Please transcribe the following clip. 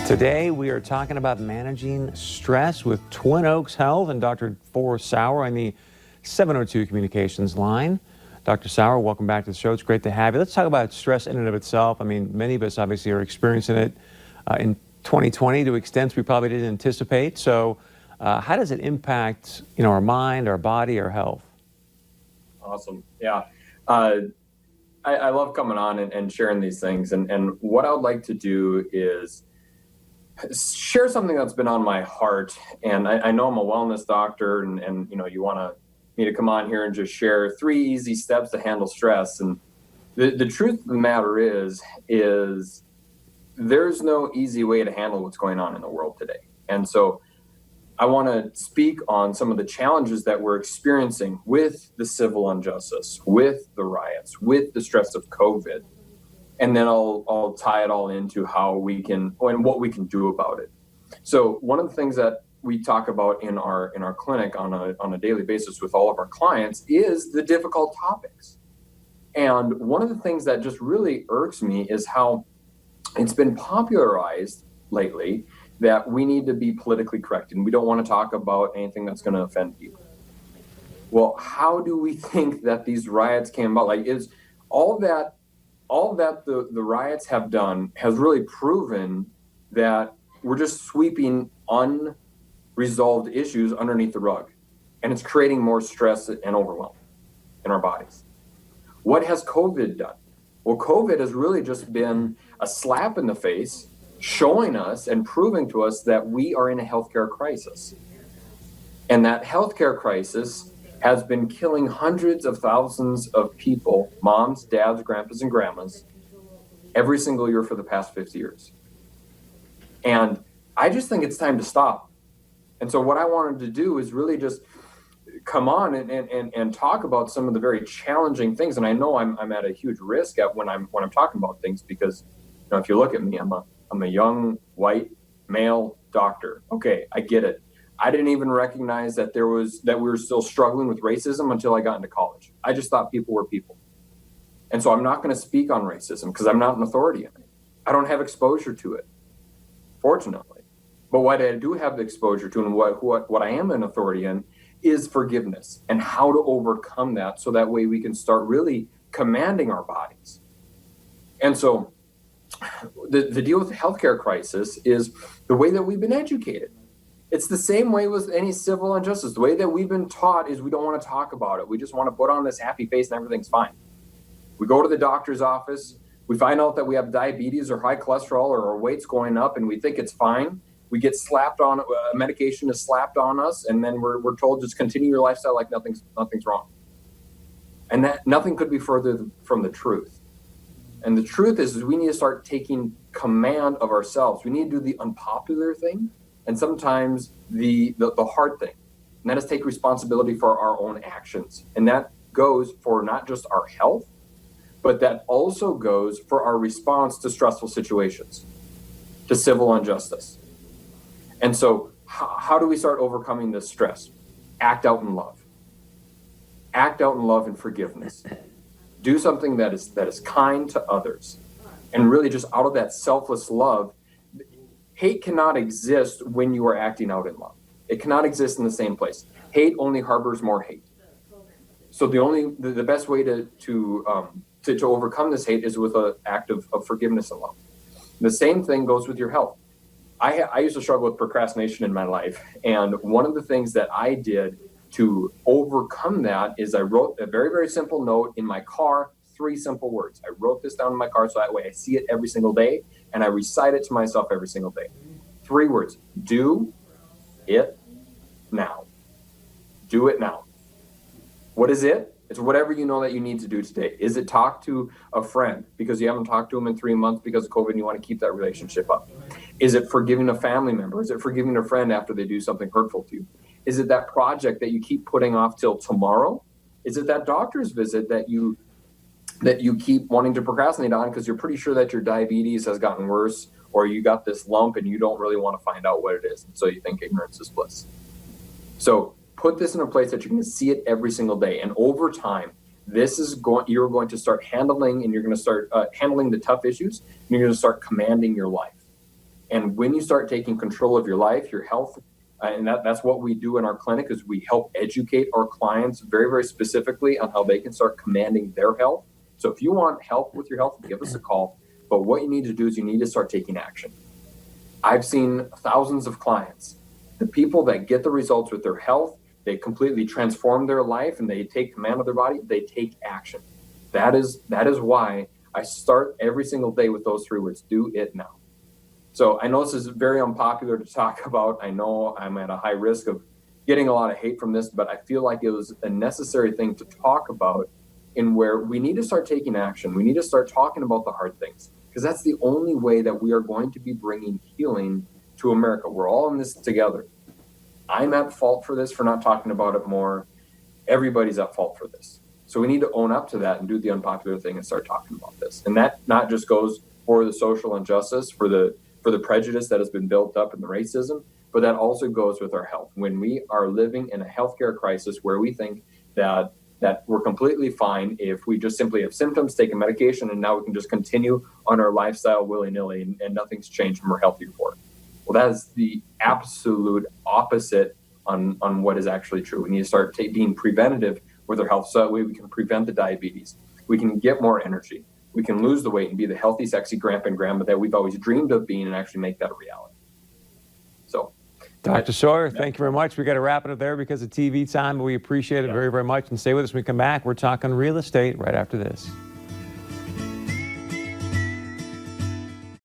Today, we are talking about managing stress with Twin Oaks Health and Dr. Forrest Sauer on the 702 Communications line. Dr. Sauer, welcome back to the show. It's great to have you. Let's talk about stress in and of itself. I mean, many of us obviously are experiencing it in 2020 to extents we probably didn't anticipate. So how does it impact, our mind, our body, our health? Awesome. Yeah. I love coming on and sharing these things. And what I would like to do is share something that's been on my heart. And I know I'm a wellness doctor and you want me to come on here and just share 3 easy steps to handle stress. And the truth of the matter is there's no easy way to handle what's going on in the world today. And so I want to speak on some of the challenges that we're experiencing with the civil injustice, with the riots, with the stress of COVID. And then I'll tie it all into how we can, and what we can do about it. So one of the things that we talk about in our clinic on a daily basis with all of our clients is the difficult topics. And one of the things that just really irks me is how it's been popularized lately that we need to be politically correct and we don't want to talk about anything that's going to offend people. Well, how do we think that these riots came about? Like, is all that the riots have done has really proven that we're just sweeping unresolved issues underneath the rug, and it's creating more stress and overwhelm in our bodies. What has COVID done? Well, COVID has really just been a slap in the face, showing us and proving to us that we are in a healthcare crisis. And that healthcare crisis has been killing hundreds of thousands of people, moms, dads, grandpas, and grandmas, every single year for the past 50 years. And I just think it's time to stop. And so what I wanted to do is really just come on and talk about some of the very challenging things. And I know I'm at a huge risk when I'm talking about things because, if you look at me, I'm a young white male doctor. Okay, I get it. I didn't even recognize that we were still struggling with racism until I got into college. I just thought people were people. And so I'm not going to speak on racism because I'm not an authority in it. I don't have exposure to it, fortunately. But what I do have the exposure to and what I am an authority in is forgiveness and how to overcome that so that way we can start really commanding our bodies. And so the deal with the healthcare crisis is the way that we've been educated. It's the same way with any civil injustice. The way that we've been taught is we don't want to talk about it. We just want to put on this happy face and everything's fine. We go to the doctor's office. We find out that we have diabetes or high cholesterol or our weight's going up and we think it's fine. We get slapped on, medication is slapped on us, and then we're told just continue your lifestyle like nothing's wrong. And that nothing could be further from the truth. And the truth is we need to start taking command of ourselves. We need to do the unpopular thing and sometimes the hard thing. And that is take responsibility for our own actions. And that goes for not just our health, but that also goes for our response to stressful situations, to civil injustice. And so how do we start overcoming this stress? Act out in love. Act out in love and forgiveness. Do something that is kind to others. And really just out of that selfless love, hate cannot exist when you are acting out in love. It cannot exist in the same place. Hate only harbors more hate. So the best way to overcome this hate is with an act of forgiveness and love. The same thing goes with your health. I used to struggle with procrastination in my life. And one of the things that I did to overcome that is I wrote a very, very simple note in my car, 3 simple words. I wrote this down in my car so that way I see it every single day and I recite it to myself every single day. 3 words, do it now. Do it now. What is it? It's whatever you know that you need to do today. Is it talk to a friend because you haven't talked to them in 3 months because of COVID and you want to keep that relationship up? Is it forgiving a family member? Is it forgiving a friend after they do something hurtful to you? Is it that project that you keep putting off till tomorrow? Is it that doctor's visit that you keep wanting to procrastinate on because you're pretty sure that your diabetes has gotten worse or you got this lump and you don't really want to find out what it is? And so you think ignorance is bliss. So put this in a place that you're going to see it every single day. And over time, you're going to start handling, and you're going to start handling the tough issues, and you're going to start commanding your life. And when you start taking control of your life, your health, and that's what we do in our clinic, is we help educate our clients very, very specifically on how they can start commanding their health. So if you want help with your health, give us a call. But what you need to do is you need to start taking action. I've seen thousands of clients. The people that get the results with their health, they completely transform their life and they take command of their body, they take action. That is why I start every single day with those 3 words: do it now. So I know this is very unpopular to talk about. I know I'm at a high risk of getting a lot of hate from this, but I feel like it was a necessary thing to talk about, in where we need to start taking action. We need to start talking about the hard things, because that's the only way that we are going to be bringing healing to America. We're all in this together. I'm at fault for this, for not talking about it more. Everybody's at fault for this. So we need to own up to that and do the unpopular thing and start talking about this. And that not just goes for the social injustice, for the prejudice that has been built up and the racism, but that also goes with our health. When we are living in a healthcare crisis where we think that we're completely fine if we just simply have symptoms, take a medication, and now we can just continue on our lifestyle willy-nilly and nothing's changed and we're healthier for it. Well, that is the absolute opposite on what is actually true. We need to start being preventative with our health, so that way we can prevent the diabetes. We can get more energy. We can lose the weight and be the healthy, sexy grandpa and grandma that we've always dreamed of being, and actually make that a reality. So, Dr. Sawyer, thank you very much. We got to wrap it up there because of TV time, but we appreciate it very, very much. And stay with us when we come back. We're talking real estate right after this.